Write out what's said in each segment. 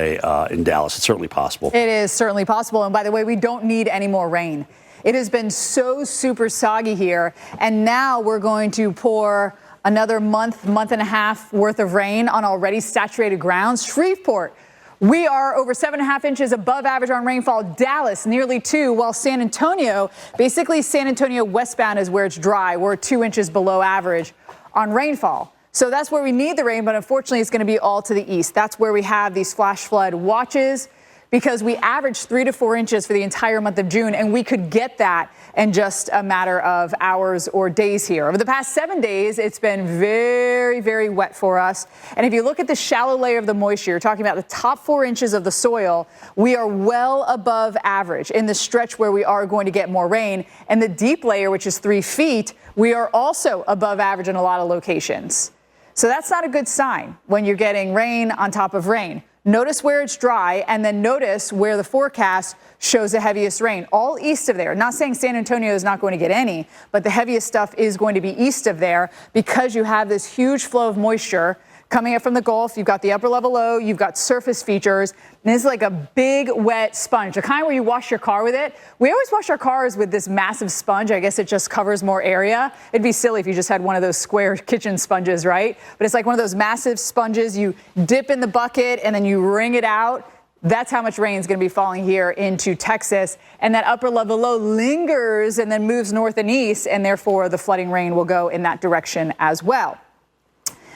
in Dallas. It's certainly possible. It is certainly possible. And by the way, we don't need any more rain. It has been so super soggy here. And now we're going to pour another month and a half worth of rain on already saturated ground. Shreveport, we are over 7.5 inches above average on rainfall. Dallas, nearly 2, while San Antonio, basically San Antonio westbound is where it's dry. We're 2 inches below average on rainfall. So that's where we need the rain, but unfortunately it's going to be all to the east. That's where we have these flash flood watches, because we averaged 3 to 4 inches for the entire month of June, and we could get that in just a matter of hours or days here. Over the past 7 days, it's been very, very wet for us. And if you look at the shallow layer of the moisture, you're talking about the top 4 inches of the soil, we are well above average in the stretch where we are going to get more rain. And the deep layer, which is 3 feet, we are also above average in a lot of locations. So that's not a good sign when you're getting rain on top of rain. Notice where it's dry, and then notice where the forecast shows the heaviest rain. All east of there. Not saying San Antonio is not going to get any, but the heaviest stuff is going to be east of there because you have this huge flow of moisture coming up from the Gulf. You've got the upper level low, you've got surface features, and this is like a big wet sponge, the kind where you wash your car with it. We always wash our cars with this massive sponge. I guess it just covers more area. It'd be silly if you just had one of those square kitchen sponges, right? But it's like one of those massive sponges. You dip in the bucket and then you wring it out. That's how much rain is going to be falling here into Texas. And that upper level low lingers and then moves north and east, and therefore the flooding rain will go in that direction as well.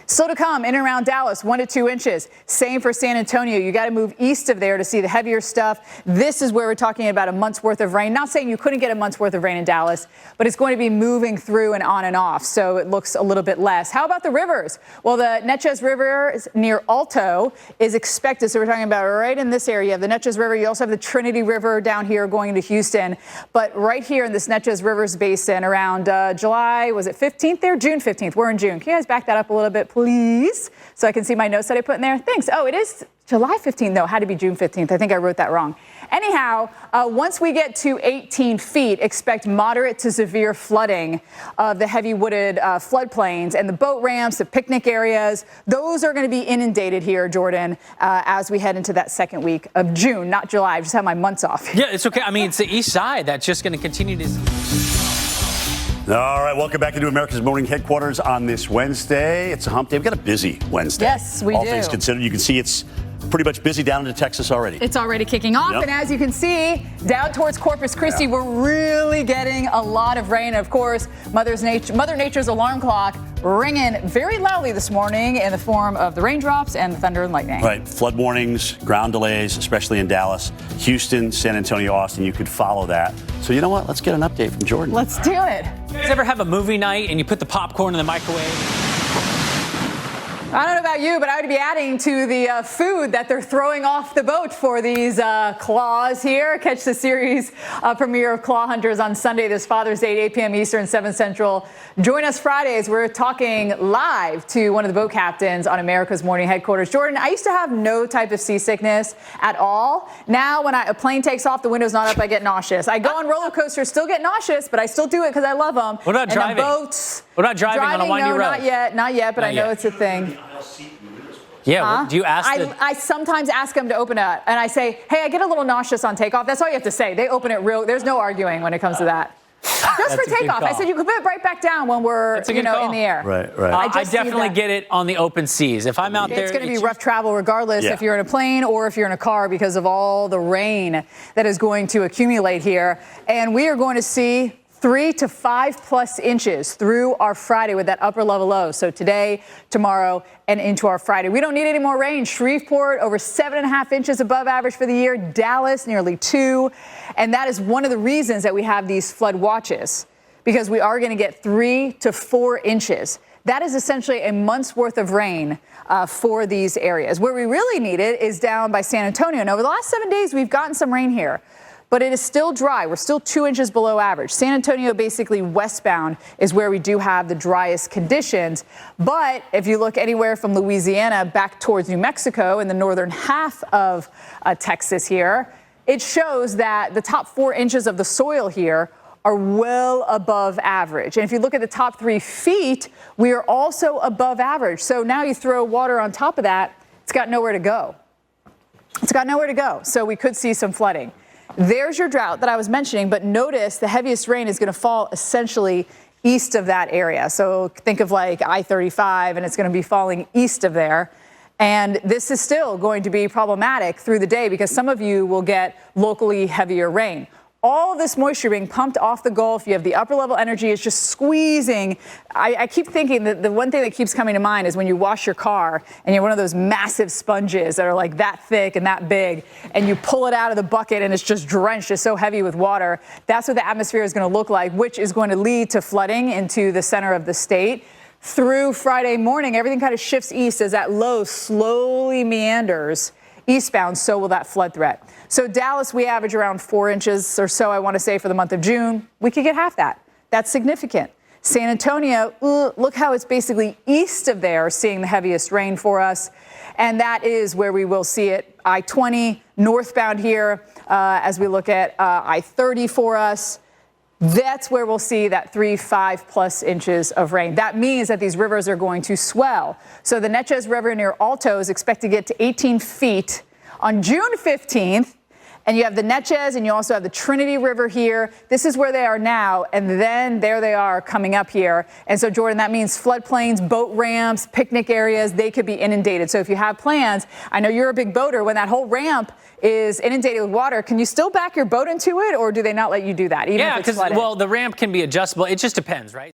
Still to come in and around Dallas, 1 to 2 inches. Same for San Antonio. You got to move east of there to see the heavier stuff. This is where we're talking about a month's worth of rain. Not saying you couldn't get a month's worth of rain in Dallas, but it's going to be moving through and on and off, so it looks a little bit less. How about the rivers? Well, the Neches River near Alto is expected, so we're talking about right in this area. You have the Neches River. You also have the Trinity River down here going into Houston. But right here in this Neches Rivers Basin around July, was it 15th there? June 15th. We're in June. Can you guys back that up a little bit, please, so I can see my notes that I put in there? Thanks. Oh, it is July 15th, though. Had to be June 15th. I think I wrote that wrong. Anyhow, once we get to 18 feet, expect moderate to severe flooding of the heavy wooded floodplains and the boat ramps, the picnic areas. Those are going to be inundated here, Jordan, as we head into that second week of June, not July. I just have my months off. Yeah, it's okay. I mean, it's the east side that's just going to continue to... All right, welcome back into America's Morning Headquarters on this Wednesday. It's a hump day. We've got a busy Wednesday. Yes, we do. All things considered, you can see it's pretty much busy down into Texas already. It's already kicking off, and as you can see, down towards Corpus Christi, we're really getting a lot of rain. Of course, Mother Nature's alarm clock ringing very loudly this morning in the form of the raindrops and the thunder and lightning. Right, flood warnings, ground delays, especially in Dallas, Houston, San Antonio, Austin. You could follow that. So you know what? Let's get an update from Jordan. Let's do it. You guys ever have a movie night and you put the popcorn in the microwave? I don't know about you, but I would be adding to the food that they're throwing off the boat for these claws here. Catch the series premiere of Claw Hunters on Sunday, this Father's Day, 8 p.m. Eastern, 7 Central. Join us Fridays. We're talking live to one of the boat captains on America's Morning Headquarters. Jordan, I used to have no type of seasickness at all. Now, when a plane takes off, the window's not up, I get nauseous. I go on roller coasters, still get nauseous, but I still do it because I love them. What about driving? Boats. What about driving on a windy road? Not yet, but I know it's a thing. Yeah, do you ask I sometimes ask them to open it, and I say, hey, I get a little nauseous on takeoff. That's all you have to say. They open it there's no arguing when it comes to that. Just for takeoff. I said you can put it right back down when we're in the air. Right. I definitely get it on the open seas. If I'm out there, it's going to be rough travel regardless if you're in a plane or if you're in a car because of all the rain that is going to accumulate here. And we are going to see 3 to 5+ inches through our Friday with that upper level low. So today, tomorrow, and into our Friday. We don't need any more rain. Shreveport over 7.5 inches above average for the year. Dallas nearly 2. And that is one of the reasons that we have these flood watches, because we are going to get 3 to 4 inches. That is essentially a month's worth of rain for these areas. Where we really need it is down by San Antonio. And over the last 7 days, we've gotten some rain here. But it is still dry. We're still 2 inches below average. San Antonio, basically westbound, is where we do have the driest conditions. But if you look anywhere from Louisiana back towards New Mexico in the northern half of Texas here, it shows that the top 4 inches of the soil here are well above average. And if you look at the top 3 feet, we are also above average. So now you throw water on top of that, it's got nowhere to go. It's got nowhere to go, so we could see some flooding. There's your drought that I was mentioning, but notice the heaviest rain is going to fall essentially east of that area. So think of like I-35, and it's going to be falling east of there. And this is still going to be problematic through the day because some of you will get locally heavier rain. All of this moisture being pumped off the Gulf, you have the upper level energy, it's just squeezing. I keep thinking that the one thing that keeps coming to mind is when you wash your car and you're one of those massive sponges that are like that thick and that big, and you pull it out of the bucket and it's just drenched, it's so heavy with water. That's what the atmosphere is going to look like, which is going to lead to flooding into the center of the state. Through Friday morning, everything kind of shifts east as that low slowly meanders eastbound, so will that flood threat. So Dallas, we average around 4 inches or so, I want to say, for the month of June. We could get half that. That's significant. San Antonio, look how it's basically east of there seeing the heaviest rain for us. And that is where we will see it. I-20 northbound here as we look at I-30 for us. That's where we'll see that 5+ inches of rain. That means that these rivers are going to swell. So the Neches River near Alto is expected to get to 18 feet on June 15th. And you have the Neches, and you also have the Trinity River here. This is where they are now, and then there they are coming up here. And so, Jordan, that means floodplains, boat ramps, picnic areas, they could be inundated. So if you have plans, I know you're a big boater, when that whole ramp is inundated with water, can you still back your boat into it, or do they not let you do that, even if it's flooded? Well, the ramp can be adjustable. It just depends, right?